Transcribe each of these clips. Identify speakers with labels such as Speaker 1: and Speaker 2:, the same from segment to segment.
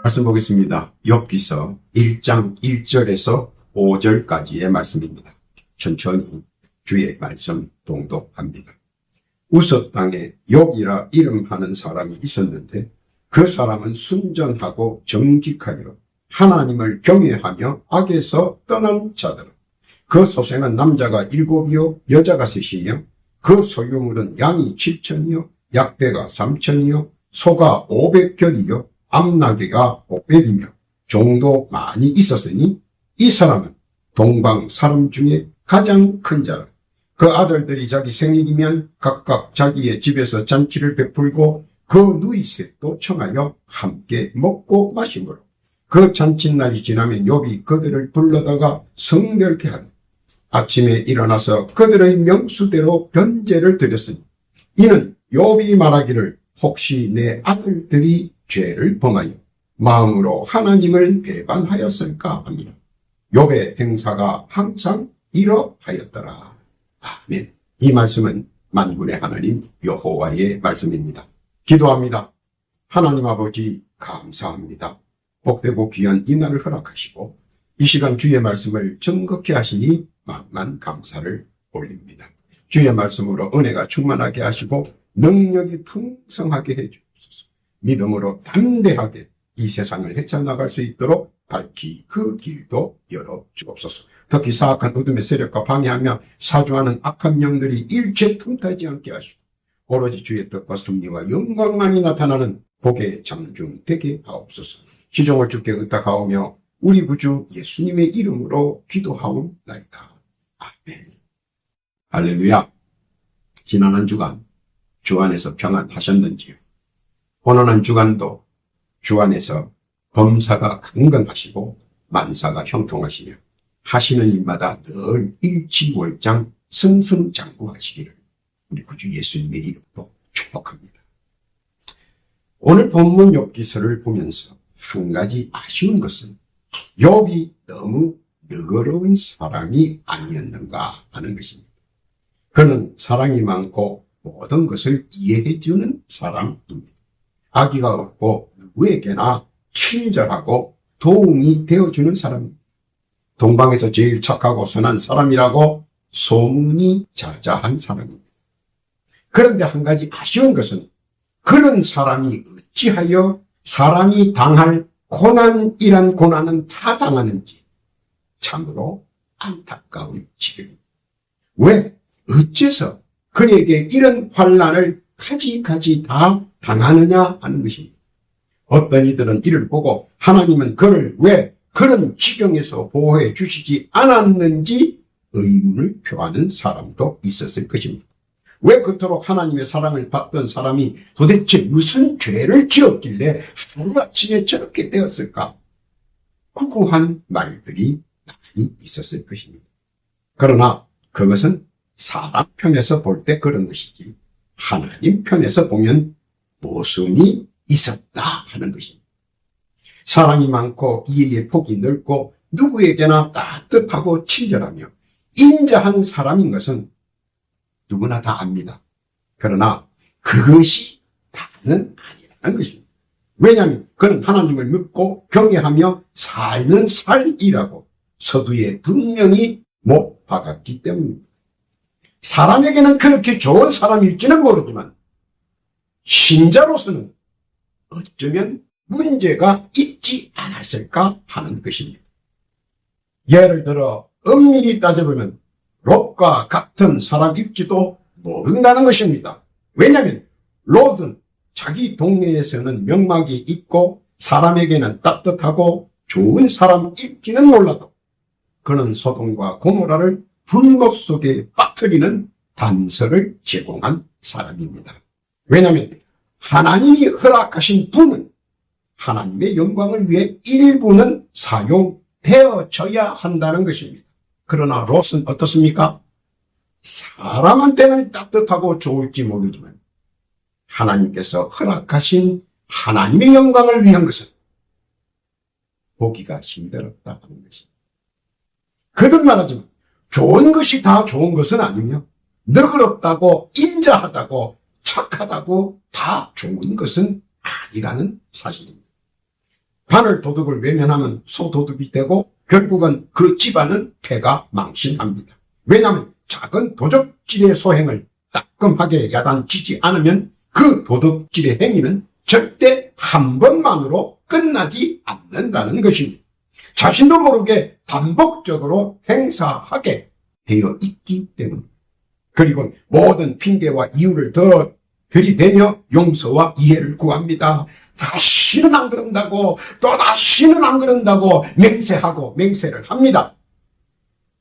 Speaker 1: 말씀 보겠습니다. 욥기서 1장 1절에서 5절까지의 말씀입니다. 천천히 주의 말씀 동독합니다. 우스 땅에 욥이라 이름하는 사람이 있었는데 그 사람은 순전하고 정직하여 하나님을 경외하며 악에서 떠난 자더라. 그 소생은 남자가 7이요 여자가 3이며 그 소유물은 양이 7천이요 약대가 3천이요 소가 500결이요 암나귀가 500이며 종도 많이 있었으니 이 사람은 동방 사람 중에 가장 큰 자라. 그 아들들이 자기 생일이면 각각 자기의 집에서 잔치를 베풀고 그 누이셋도 청하여 함께 먹고 마시므로 그 잔칫날이 지나면 욥이 그들을 불러다가 성결케 하되 아침에 일어나서 그들의 명수대로 변제를 드렸으니 이는 욥이 말하기를 혹시 내 아들들이 죄를 범하여 마음으로 하나님을 배반하였을까 합니다. 욥의 행사가 항상 이러하였더라. 아멘. 이 말씀은 만군의 하나님 여호와의 말씀입니다. 기도합니다. 하나님 아버지 감사합니다. 복되고 귀한 이 날을 허락하시고 이 시간 주의 말씀을 정확히 하시니 만만 감사를 올립니다. 주의 말씀으로 은혜가 충만하게 하시고 능력이 풍성하게 해주옵소서. 믿음으로 담대하게 이 세상을 헤쳐나갈 수 있도록 밝히 그 길도 열어주옵소서. 특히 사악한 어둠의 세력과 방해하며 사주하는 악한 영들이 일체 틈타지 않게 하시고 오로지 주의 뜻과 섭리와 영광만이 나타나는 복의 장중 되게 하옵소서. 시종을 주께 의탁하오며 우리 구주 예수님의 이름으로 기도하옵나이다. 아멘. 할렐루야. 지난 한 주간 주 안에서 평안하셨는지요? 오늘 한 주간도 주 안에서 범사가 강건하시고 만사가 형통하시며 하시는 일마다 늘 일치월장 승승장구하시기를 우리 구주 예수님의 이름으로 축복합니다. 오늘 본문 욥기서를 보면서 한 가지 아쉬운 것은 욥이 너무 너그러운 사람이 아니었는가 하는 것입니다. 그는 사랑이 많고 모든 것을 이해해 주는 사람입니다. 악의가 없고 누구에게나 친절하고 도움이 되어주는 사람입니다. 동방에서 제일 착하고 선한 사람이라고 소문이 자자한 사람입니다. 그런데 한 가지 아쉬운 것은 그런 사람이 어찌하여 사람이 당할 고난이란 고난은 다 당하는지 참으로 안타까운 지경입니다. 왜? 어째서 그에게 이런 환난을 가지가지 다 당하느냐 하는 것입니다. 어떤 이들은 이를 보고 하나님은 그를 왜 그런 지경에서 보호해 주시지 않았는지 의문을 표하는 사람도 있었을 것입니다. 왜 그토록 하나님의 사랑을 받던 사람이 도대체 무슨 죄를 지었길래 하루아침에 저렇게 되었을까? 구구한 말들이 많이 있었을 것입니다. 그러나 그것은 사람 편에서 볼 때 그런 것이지 하나님 편에서 보면 모순이 있었다 하는 것입니다. 사랑이 많고 이해의 폭이 넓고 누구에게나 따뜻하고 친절하며 인자한 사람인 것은 누구나 다 압니다. 그러나 그것이 다는 아니라는 것입니다. 왜냐하면 그는 하나님을 믿고 경외하며 살는 살이라고 서두에 분명히 못 박았기 때문입니다. 사람에게는 그렇게 좋은 사람일지는 모르지만 신자로서는 어쩌면 문제가 있지 않았을까 하는 것입니다. 예를 들어 엄밀히 따져보면 롯과 같은 사람일지도 모른다는 것입니다. 왜냐하면 롯은 자기 동네에서는 명막이 있고 사람에게는 따뜻하고 좋은 사람일지는 몰라도 그는 소돔과 고모라를 불못 속에 빠뜨리는 단서를 제공한 사람입니다. 왜냐하면 하나님이 허락하신 분은 하나님의 영광을 위해 일부는 사용되어져야 한다는 것입니다. 그러나 롯은 어떻습니까? 사람한테는 따뜻하고 좋을지 모르지만 하나님께서 허락하신 하나님의 영광을 위한 것은 보기가 힘들었다 하는 것입니다. 거듭 말하지만 좋은 것이 다 좋은 것은 아니며 너그럽다고 인자하다고 착하다고 다 좋은 것은 아니라는 사실입니다. 반을도둑을 외면하면 소도둑이 되고 결국은 그 집안은 폐가 망신합니다. 왜냐하면 작은 도적질의 소행을 따끔하게 야단치지 않으면 그 도둑질의 행위는 절대 한 번만으로 끝나지 않는다는 것입니다. 자신도 모르게 반복적으로 행사하게 되어 있기 때문입니다. 그리고 모든 핑계와 이유를 더 들이대며 용서와 이해를 구합니다. 다시는 안 그런다고, 또 다시는 안 그런다고 맹세하고 맹세를 합니다.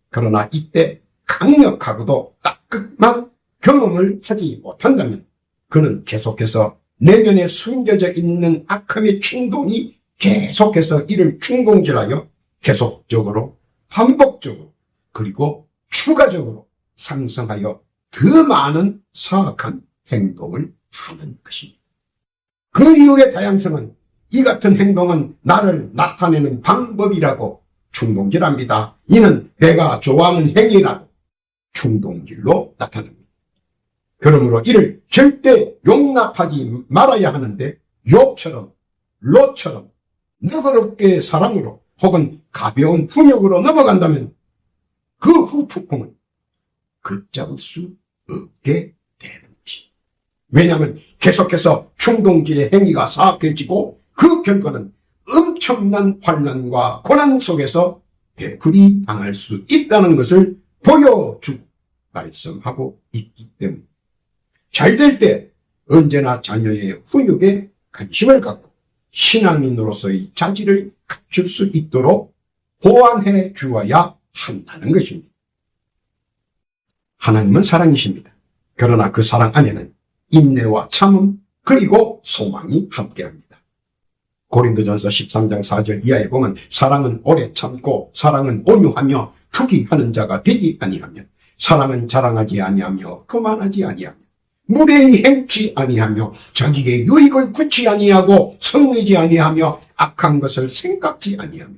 Speaker 1: 그러나 이때 강력하고도 따끔한 경험을 하지 못한다면 그는 계속해서 내면에 숨겨져 있는 악함의 충동이 계속해서 이를 충동질하여 계속적으로 반복적으로 그리고 추가적으로 상승하여 더 많은 사악한 행동을 하는 것입니다. 그 이유의 다양성은 이 같은 행동은 나를 나타내는 방법이라고 충동질합니다. 이는 내가 좋아하는 행위라고 충동질로 나타납니다. 그러므로 이를 절대 용납하지 말아야 하는데 욥처럼 롯처럼 너그럽게 사랑으로 혹은 가벼운 훈육으로 넘어간다면 그 후폭풍은 걷잡을 수 없게 되는 것입니다. 왜냐하면 계속해서 충동질의 행위가 사악해지고 그 결과는 엄청난 환난과 고난 속에서 되풀이 당할 수 있다는 것을 보여주고 말씀하고 있기 때문입니다. 잘 될 때 언제나 자녀의 훈육에 관심을 갖고 신앙인으로서의 자질을 갖출 수 있도록 보완해 주어야 한다는 것입니다. 하나님은 사랑이십니다. 그러나 그 사랑 안에는 인내와 참음 그리고 소망이 함께합니다. 고린도전서 13장 4절 이하에 보면 사랑은 오래 참고 사랑은 온유하며 투기하는 자가 되지 아니하며 사랑은 자랑하지 아니하며 거만하지 아니하며 무례히 행치 아니하며 자기의 유익을 굳이 아니하고 성내지 아니하며 악한 것을 생각지 아니하며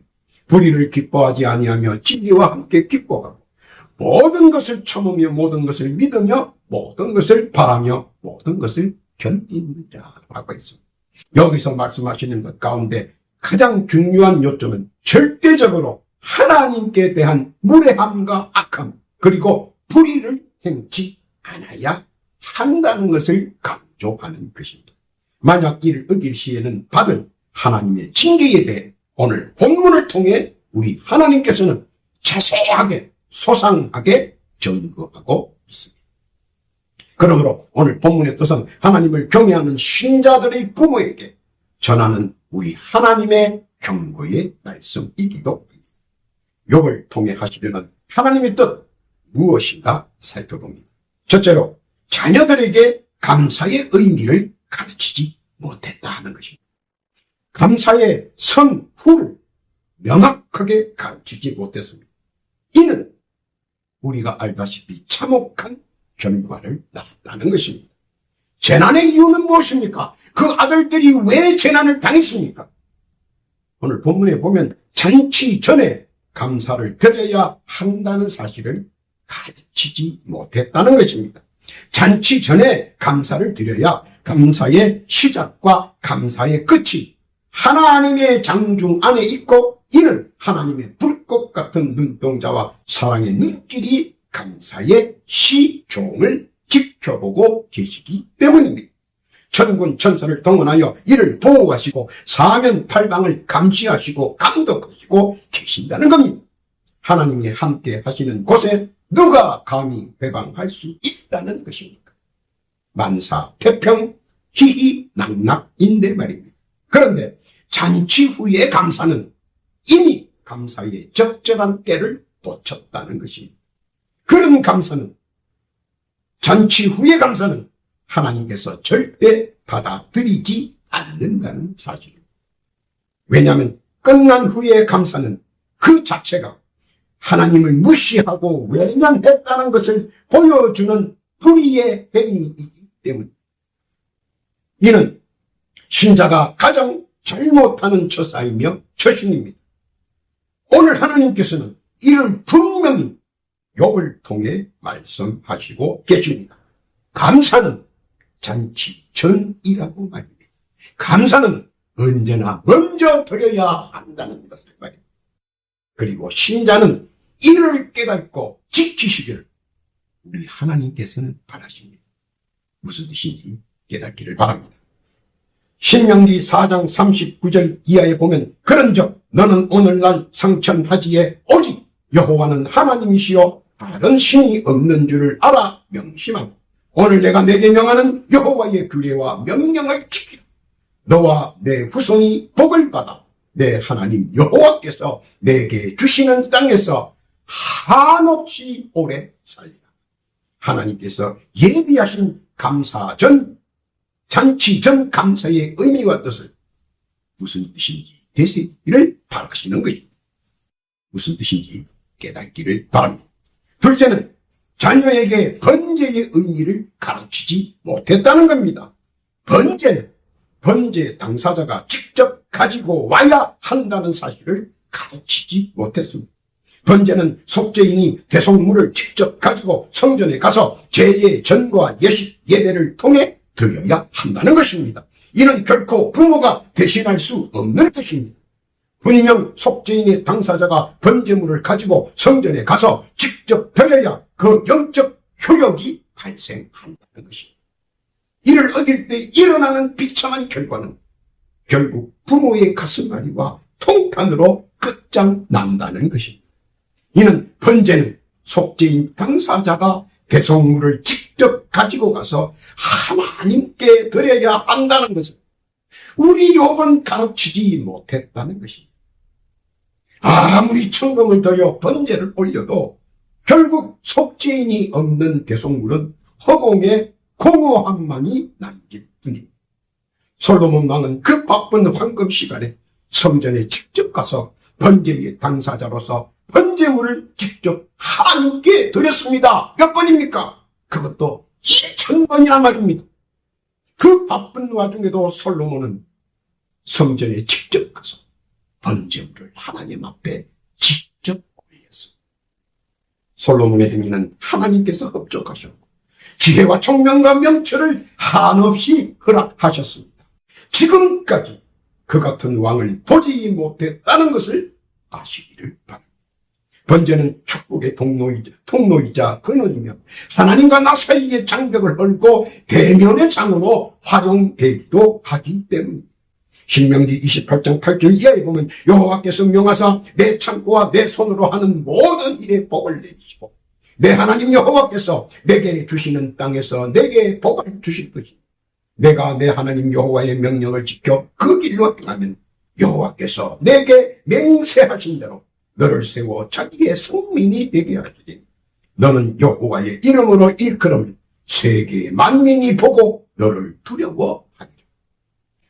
Speaker 1: 불의를 기뻐하지 아니하며 진리와 함께 기뻐하고 모든 것을 참으며 모든 것을 믿으며 모든 것을 바라며 모든 것을 견디는 자라고 했습니다. 여기서 말씀하시는 것 가운데 가장 중요한 요점은 절대적으로 하나님께 대한 무례함과 악함 그리고 불의를 행치 않아야 한다는 것을 강조하는 것입니다. 만약 이를 어길 시에는 받을 하나님의 징계에 대해 오늘 본문을 통해 우리 하나님께서는 자세하게 소상하게 점거하고 있습니다. 그러므로 오늘 본문의 뜻은 하나님을 경외하는 신자들의 부모에게 전하는 우리 하나님의 경고의 말씀이기도 합니다. 욥을 통해 하시려는 하나님의 뜻 무엇인가 살펴봅니다. 첫째로 자녀들에게 감사의 의미를 가르치지 못했다 하는 것입니다. 감사의 선후를 명확하게 가르치지 못했습니다. 이는 우리가 알다시피 참혹한 결과를 낳았다는 것입니다. 재난의 이유는 무엇입니까? 그 아들들이 왜 재난을 당했습니까? 오늘 본문에 보면 잔치 전에 감사를 드려야 한다는 사실을 가르치지 못했다는 것입니다. 잔치 전에 감사를 드려야 감사의 시작과 감사의 끝이 하나님의 장중 안에 있고 이는 하나님의 불꽃 같은 눈동자와 사랑의 눈길이 감사의 시종을 지켜보고 계시기 때문입니다. 천군 천사를 동원하여 이를 보호하시고 사면팔방을 감시하시고 감독하시고 계신다는 겁니다. 하나님이 함께 하시는 곳에 누가 감히 배방할 수 있다는 것입니까? 만사 태평 희희 낙낙인데 말입니다. 그런데 잔치 후의 감사는 이미 감사의 적절한 때를 놓쳤다는 것입니다. 그런 감사는 잔치 후의 감사는 하나님께서 절대 받아들이지 않는다는 사실입니다. 왜냐하면 끝난 후의 감사는 그 자체가 하나님을 무시하고 외면했다는 것을 보여주는 불의의 행위이기 때문입니다. 이는 신자가 가장 잘못하는 처사이며 처신입니다. 오늘 하나님께서는 이를 분명히 욥을 통해 말씀하시고 계십니다. 감사는 잔치 전이라고 말입니다. 감사는 언제나 먼저 드려야 한다는 것을 말입니다. 그리고 신자는 이를 깨닫고 지키시기를 우리 하나님께서는 바라십니다. 무슨 뜻인지 깨닫기를 바랍니다. 신명기 4장 39절 이하에 보면 그런즉 너는 오늘날 상천하지에 오직 여호와는 하나님이시여 다른 신이 없는 줄을 알아 명심하고 오늘 내가 내게 명하는 여호와의 규례와 명령을 지키라. 너와 내 후손이 복을 받아 내 하나님 여호와께서 내게 주시는 땅에서 한없이 오래 살리라. 하나님께서 예비하신 감사 전 잔치 전 감사의 의미와 뜻을 무슨 뜻인지 되새기를 바라시는 것입니다. 무슨 뜻인지 깨닫기를 바랍니다. 둘째는 자녀에게 번제의 의미를 가르치지 못했다는 겁니다. 번제는 번제 당사자가 직접 가지고 와야 한다는 사실을 가르치지 못했습니다. 번제는 속죄인이 대속물을 직접 가지고 성전에 가서 제의 전과 예식 예배를 통해 드려야 한다는 것입니다. 이는 결코 부모가 대신할 수 없는 것입니다. 분명 속죄인의 당사자가 번제물을 가지고 성전에 가서 직접 드려야 그 영적 효력이 발생한다는 것입니다. 이를 얻을 때 일어나는 비참한 결과는 결국 부모의 가슴앓이와 통탄으로 끝장난다는 것입니다. 이는 번제는 속죄인 당사자가 대속물을 직접 가지고 가서 하나님께 드려야 한다는 것을 우리 욥은 가르치지 못했다는 것입니다. 아무리 천금을 들여 번제를 올려도 결국 속죄인이 없는 대속물은 허공에 공허함만이 남길 뿐입니다. 솔로몬 왕은 그 바쁜 황금 시간에 성전에 직접 가서 번제의 당사자로서 번제물을 직접 하나님께 드렸습니다. 몇 번입니까? 그것도 2000번이나 말입니다. 그 바쁜 와중에도 솔로몬은 성전에 직접 가서 번제물을 하나님 앞에 직접 올렸습니다. 솔로몬의 행위는 하나님께서 흡족하셨고 지혜와 총명과 명철을 한없이 허락하셨습니다. 지금까지 그 같은 왕을 보지 못했다는 것을 아시기를 바랍니다. 번제는 축복의 통로이자 근원이며 하나님과 나 사이의 장벽을 헐고 대면의 장으로 활용되기도 하기 때문입니다. 신명기 28장 8절 이하에 보면 여호와께서 명하사 내 창고와 내 손으로 하는 모든 일에 복을 내리시고 내 하나님 여호와께서 내게 주시는 땅에서 내게 복을 주실 것이다. 내가 내 하나님 여호와의 명령을 지켜 그 길로 행하면 여호와께서 내게 맹세하신 대로 너를 세워 자기의 성민이 되게 하시리니 너는 여호와의 이름으로 일컬음을 세계 만민이 보고 너를 두려워하리라.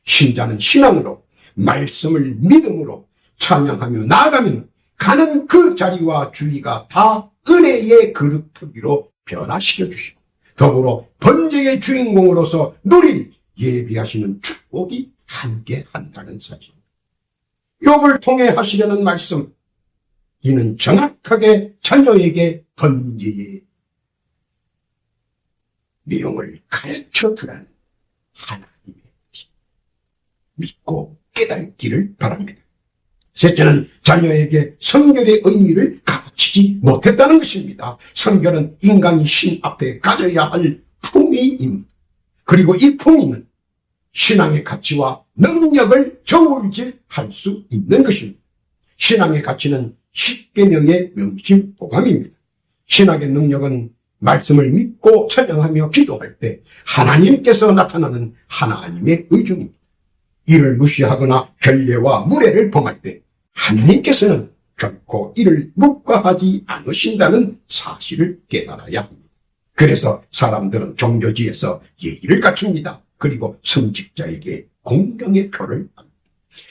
Speaker 1: 신자는 신앙으로 말씀을 믿음으로 찬양하며 나아가면 가는 그 자리와 주위가 다 은혜의 그릇터기로 변화시켜 주시고 더불어 번제의 주인공으로서 누릴 예비하시는 축복이 함께 한다는 사실. 욥을 통해 하시려는 말씀, 이는 정확하게 자녀에게 번제의 내용을 가르쳐 두라는 하나님의 믿고 깨닫기를 바랍니다. 셋째는 자녀에게 성결의 의미를 가르치지 못했다는 것입니다. 성결은 인간이 신 앞에 가져야 할 품위입니다. 그리고 이 품위는 신앙의 가치와 능력을 저울질할 수 있는 것입니다. 신앙의 가치는 십계명의 명심보감입니다. 신학의 능력은 말씀을 믿고 찬양하며 기도할 때 하나님께서 나타나는 하나님의 의중입니다. 이를 무시하거나 결례와 무례를 범할 때 하나님께서는 결코 이를 묵과하지 않으신다는 사실을 깨달아야 합니다. 그래서 사람들은 종교지에서 예의를 갖춥니다. 그리고 성직자에게 공경의 표를 합니다.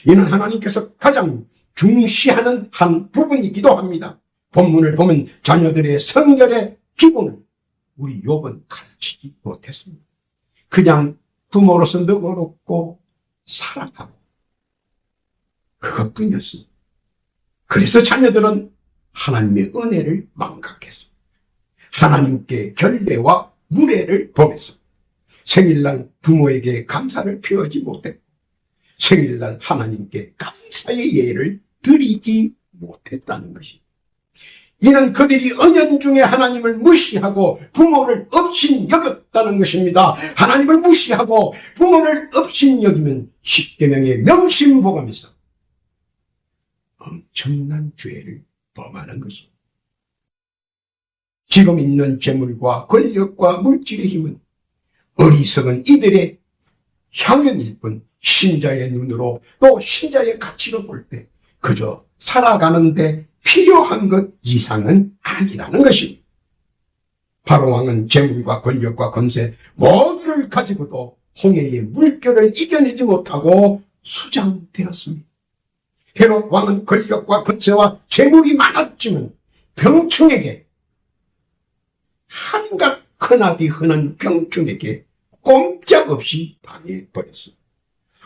Speaker 1: 이는 하나님께서 가장 중시하는 한 부분이기도 합니다. 본문을 보면 자녀들의 성결의 기본을 우리 욥은 가르치지 못했습니다. 그냥 부모로서 너그럽고 살아가고 그것뿐이었습니다. 그래서 자녀들은 하나님의 은혜를 망각했습니다. 하나님께 결례와 무례를 범했습니다. 생일날 부모에게 감사를 표하지 못했고 생일날 하나님께 감사의 예를 드리지 못했다는 것입니다. 이는 그들이 은연중에 하나님을 무시하고 부모를 업신여겼다는 것입니다. 하나님을 무시하고 부모를 업신여기면 십계명의 명심보감에서 엄청난 죄를 범하는 것입니다. 지금 있는 재물과 권력과 물질의 힘은 어리석은 이들의 향연일 뿐, 신자의 눈으로 또 신자의 가치로 볼 때 그저 살아가는데 필요한 것 이상은 아니라는 것입니다. 바로왕은 재물과 권력과 권세 모두를 가지고도 홍해의 물결을 이겨내지 못하고 수장되었습니다. 헤롯 왕은 권력과 권세와 재물이 많았지만 병충에게, 한갓 흔하디 흔한 병충에게 꼼짝없이 당해버렸습니다.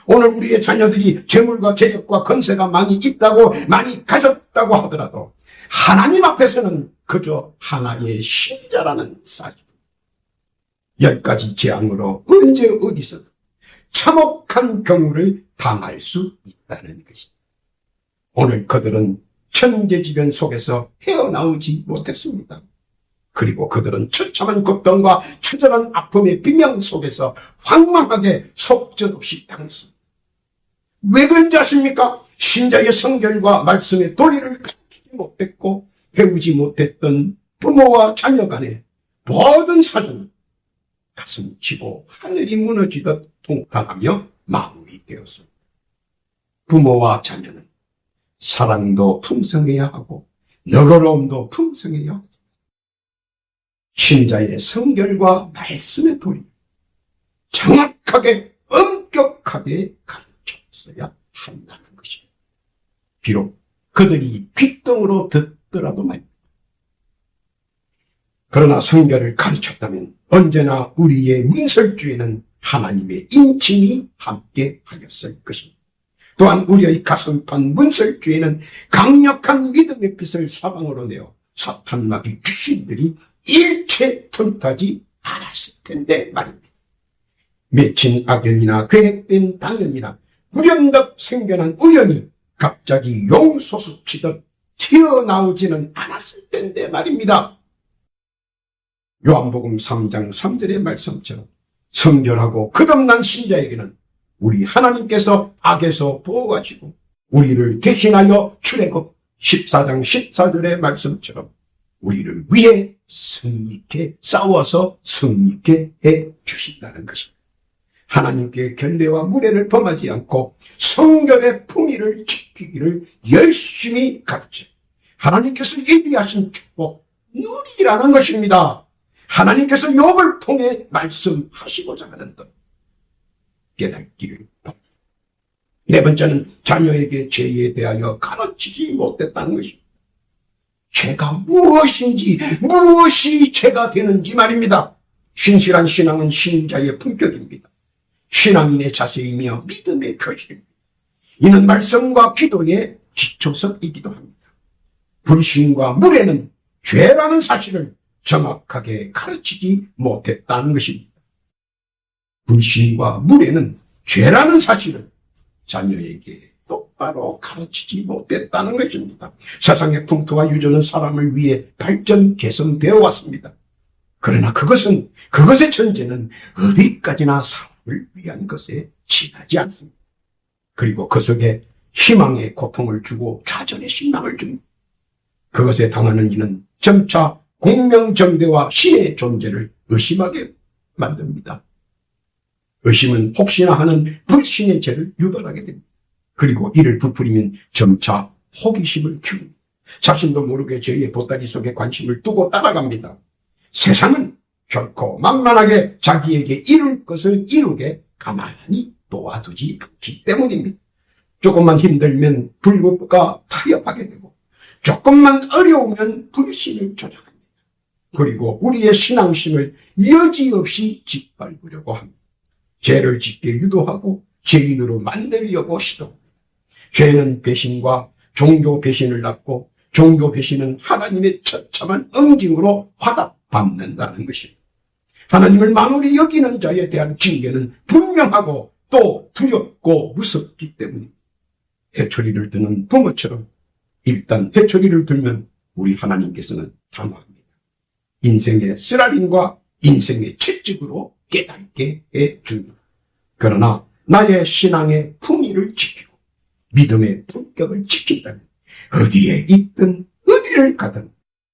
Speaker 1: 오늘 우리의 자녀들이 재물과 재력과 권세가 많이 있다고, 많이 가졌다고 하더라도 하나님 앞에서는 그저 하나의 신자라는 사실. 10가지 재앙으로 언제 어디서 참혹한 경우를 당할 수 있다는 것입니다. 오늘 그들은 천재지변 속에서 헤어나오지 못했습니다. 그리고 그들은 처참한 고통과 처절한 아픔의 비명 속에서 황망하게 속절없이 당했습니다. 왜 그런지 아십니까? 신자의 성결과 말씀의 도리를 가르치지 못했고 배우지 못했던 부모와 자녀 간의 모든 사정은 가슴 치고 하늘이 무너지듯 통탄하며 마무리되었습니다. 부모와 자녀는 사랑도 풍성해야 하고 너그러움도 풍성해야 합니다. 신자의 성결과 말씀의 도리, 정확하게 엄격하게 가르쳤어야 한다는 것입니다. 비록 그들이 귓등으로 듣더라도 말입니다. 그러나 성결을 가르쳤다면 언제나 우리의 문설주에는 하나님의 인침이 함께 하였을 것입니다. 또한 우리의 가슴판 문설주에는 강력한 믿음의 빛을 사방으로 내어 사탄마귀 귀신들이 일체 틈타지 않았을 텐데 말입니다. 맺힌 악연이나 괴력된 당연이나 불현듯 생겨난 우연이 갑자기 용소수치듯 튀어나오지는 않았을 텐데 말입니다. 요한복음 3장 3절의 말씀처럼 성결하고 거듭난 신자에게는 우리 하나님께서 악에서 보호하시고 우리를 대신하여 출애굽 14장 14절의 말씀처럼 우리를 위해 승리케 싸워서 승리케 해 주신다는 것입니다. 하나님께 결례와 무례를 범하지 않고 성결의 품위를 지키기를 열심히 가르쳐 하나님께서 예비하신 축복 누리라는 것입니다. 하나님께서 욥을 통해 말씀하시고자 하는 것 깨닫기를 바랍니다. 네 번째는 자녀에게 죄에 대하여 가르치지 못했다는 것입니다. 죄가 무엇인지, 무엇이 죄가 되는지 말입니다. 신실한 신앙은 신자의 품격입니다. 신앙인의 자세이며 믿음의 표시입니다. 이는 말씀과 기도의 기초석이기도 합니다. 불신과 무례는 죄라는 사실을 정확하게 가르치지 못했다는 것입니다. 불신과 무례는 죄라는 사실을 자녀에게 똑바로 가르치지 못했다는 것입니다. 세상의 풍토와 유전은 사람을 위해 발전, 개선되어 왔습니다. 그러나 그것의 천재는 어디까지나 사람을 위한 것에 지나지 않습니다. 그리고 그 속에 희망의 고통을 주고 좌절의 신망을 줍니다. 그것에 당하는 이는 점차 공명정대와 신의 존재를 의심하게 만듭니다. 의심은 혹시나 하는 불신의 죄를 유발하게 됩니다. 그리고 이를 부풀리면 점차 호기심을 키웁니다. 자신도 모르게 죄의 보따리 속에 관심을 두고 따라갑니다. 세상은 결코 만만하게 자기에게 이룰 것을 이루게 가만히 도와두지 않기 때문입니다. 조금만 힘들면 불법과 타협하게 되고 조금만 어려우면 불신을 조장합니다. 그리고 우리의 신앙심을 여지없이 짓밟으려고 합니다. 죄를 짓게 유도하고 죄인으로 만들려고 시도합니다. 죄는 배신과 종교 배신을 낳고 종교 배신은 하나님의 처참한 응징으로 화답받는다는 것입니다. 하나님을 만홀히 여기는 자에 대한 징계는 분명하고 또 두렵고 무섭기 때문에 회초리를 드는 부모처럼 일단 회초리를 들면 우리 하나님께서는 단호합니다. 인생의 쓰라림과 인생의 채찍으로 깨닫게 해줍니다. 그러나 나의 신앙의 품위를 지키고 믿음의 품격을 지킨다면 어디에 있든 어디를 가든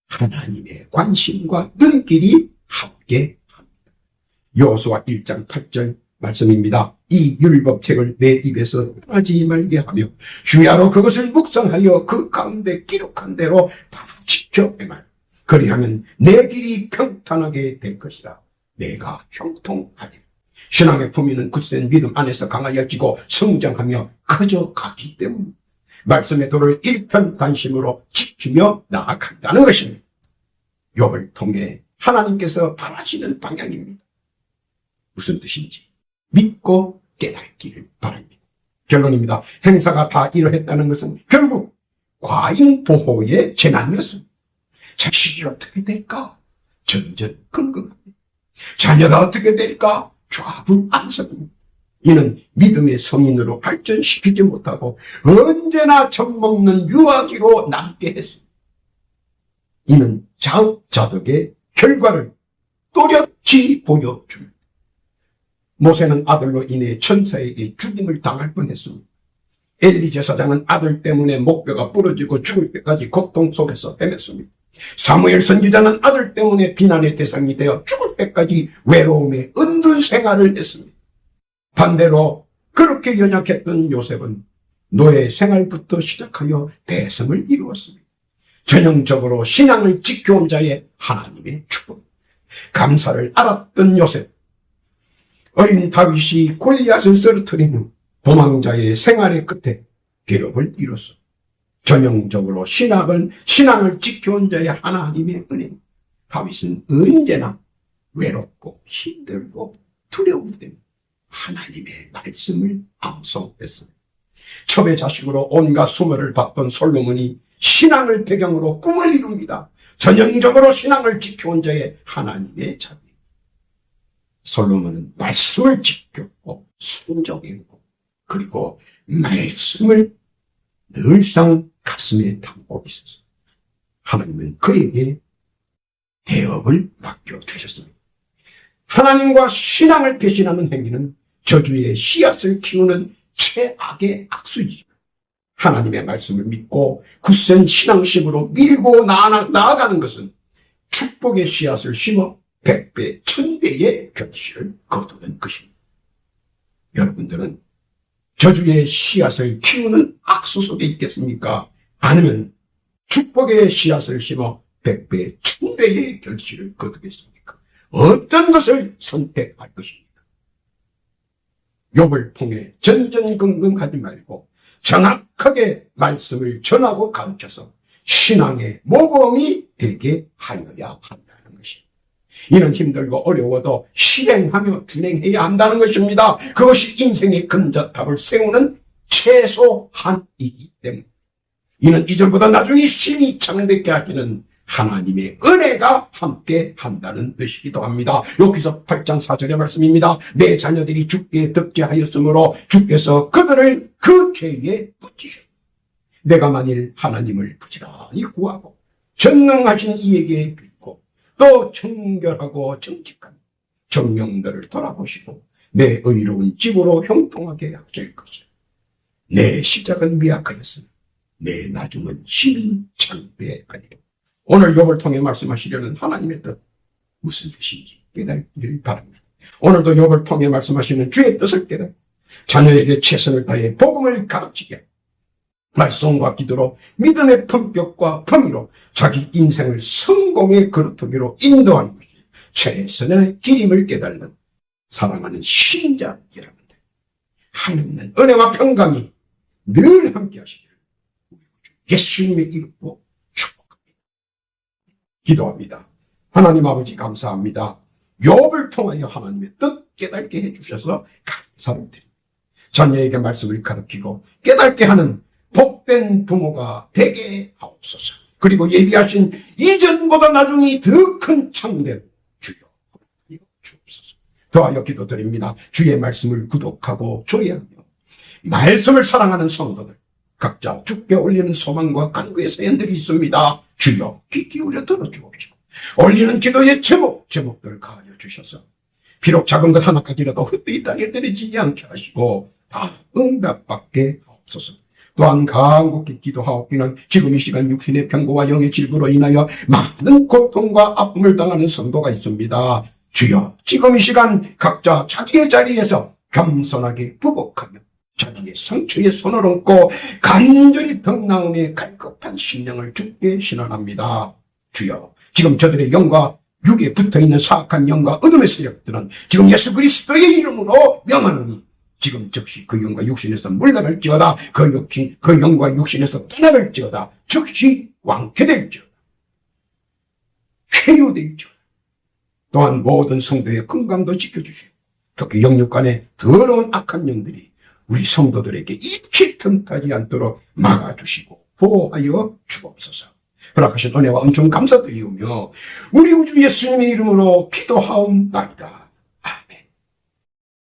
Speaker 1: 하나님의 관심과 눈길이 함께 합니다. 여호수아 1장 8절 말씀입니다. 이 율법책을 내 입에서 떠나지 말게 하며 주야로 그것을 묵상하여 그 가운데 기록한 대로 다 지켜 행하라. 그리하면 내 길이 평탄하게 될 것이라. 내가 형통하리라. 신앙의 품위는 굳센 믿음 안에서 강하여지고 성장하며 커져가기 때문에 말씀의 도를 일편단심으로 지키며 나아간다는 것입니다. 욥을 통해 하나님께서 바라시는 방향입니다. 무슨 뜻인지 믿고 깨닫기를 바랍니다. 결론입니다. 행사가 다 이러했다는 것은 결국 과잉보호의 재난이었습니다. 자식이 어떻게 될까? 전전긍긍합니다. 자녀가 어떻게 될까? 좌불안석입니다. 이는 믿음의 성인으로 발전시키지 못하고 언제나 젖먹는 유아기로 남게 했습니다. 이는 자업자득의 결과를 또렷이 보여줍니다. 모세는 아들로 인해 천사에게 죽임을 당할 뻔했습니다. 엘리 제사장은 아들 때문에 목뼈가 부러지고 죽을 때까지 고통 속에서 헤맸습니다. 사무엘 선지자는 아들 때문에 비난의 대상이 되어 죽을 때까지 외로움에 은둔 생활을 했습니다. 반대로 그렇게 연약했던 요셉은 노예 생활부터 시작하여 대성을 이루었습니다. 전형적으로 신앙을 지켜온 자의 하나님의 축복, 감사를 알았던 요셉, 어린 다윗이 골리앗을 쓰러뜨리는 도망자의 생활의 끝에 기업을 이뤘습니다. 전형적으로 신앙을 지켜온 자의 하나님의 은혜. 다윗은 언제나 외롭고 힘들고 두려울 때 하나님의 말씀을 암송했습니다. 첩의 자식으로 온갖 수모를 받던 솔로몬이 신앙을 배경으로 꿈을 이룹니다. 전형적으로 신앙을 지켜온 자의 하나님의 자비. 솔로몬은 말씀을 지켰고 순종했고 그리고 말씀을 늘상 가슴에 담고 있었습니다. 하나님은 그에게 대업을 맡겨주셨습니다. 하나님과 신앙을 배신하는 행위는 저주의 씨앗을 키우는 최악의 악수이죠. 하나님의 말씀을 믿고 굳센 신앙심으로 밀고 나아가는 것은 축복의 씨앗을 심어 100배, 1000배의 결실을 거두는 것입니다. 여러분들은 저주의 씨앗을 키우는 악수 속에 있겠습니까? 아니면 축복의 씨앗을 심어 100배, 1000배의 결실을 거두겠습니까? 어떤 것을 선택할 것입니까? 욥을 통해 전전긍긍하지 말고 정확하게 말씀을 전하고 가르쳐서 신앙의 모범이 되게 하여야 한다는 것입니다. 이는 힘들고 어려워도 실행하며 준행해야 한다는 것입니다. 그것이 인생의 근저탑을 세우는 최소한 이기 때문에 이는 이전보다 나중에 심히 창대케 하시는 하나님의 은혜가 함께 한다는 뜻이기도 합니다. 여기서 8장 4절의 말씀입니다. 내 자녀들이 주께 덕죄하였으므로 주께서 그들을 그 죄에 붙이셨다. 내가 만일 하나님을 부지런히 구하고 전능하신 이에게 빌고 또 청결하고 정직한 정령들을 돌아보시고 내 의로운 집으로 형통하게 하실 것이라. 내 시작은 미약하였으나 내 나중은 심히 창대하리라. 오늘 욥을 통해 말씀하시려는 하나님의 뜻 무슨 뜻인지 깨닫기를 바랍니다. 오늘도 욥을 통해 말씀하시는 주의 뜻을 깨닫고 자녀에게 최선을 다해 복음을 가르치게 말씀과 기도로 믿음의 품격과 품위로 자기 인생을 성공의 그루터기로 인도하는 것이 최선의 길임을 깨달는 사랑하는 신자 여러분들, 하나님은 은혜와 평강이 늘 함께 하시기를 우리 구주 예수님의 이름으로 축복합니다. 기도합니다. 하나님 아버지 감사합니다. 욥을 통하여 하나님의 뜻 깨닫게 해주셔서 감사를 드립니다. 자녀에게 말씀을 가르치고 깨닫게 하는 복된 부모가 되게 하옵소서. 그리고 예비하신 이전보다 나중에 더 큰 창대를 주여 주옵소서. 더하여 기도드립니다. 주의 말씀을 구독하고 조회하며 말씀을 사랑하는 성도들, 각자 주께 올리는 소망과 간구의 사연들이 있습니다. 주여 귀 기울여 들어주옵시고 올리는 기도의 제목들 가하여 주셔서 비록 작은 것 하나까지라도 헛되이 땅에 떨어지지 않게 하시고 다 응답받게 하옵소서. 또한 간곡히 기도하옵기는 지금 이 시간 육신의 병고와 영의 질부로 인하여 많은 고통과 아픔을 당하는 성도가 있습니다. 주여 지금 이 시간 각자 자기의 자리에서 겸손하게 부복하며 자기의 상처에 손을 얹고 간절히 병나음에 갈급한 심령을 주께 신원합니다. 주여 지금 저들의 영과 육에 붙어있는 사악한 영과 어둠의 세력들은 지금 예수 그리스도의 이름으로 명하노니 지금 즉시 그 영과 육신에서 물러갈지어다. 그 영과 육신에서 떠나갈지어다. 즉시 왕쾌될지어다. 회유될지어다. 또한 모든 성도의 건강도 지켜주시고 특히 영육간의 더러운 악한 영들이 우리 성도들에게 입치 틈타지 않도록 막아주시고 보호하여 주옵소서. 허락하신 은혜와 은총 감사드리오며 우리 우주 예수님의 이름으로 기도하옵나이다.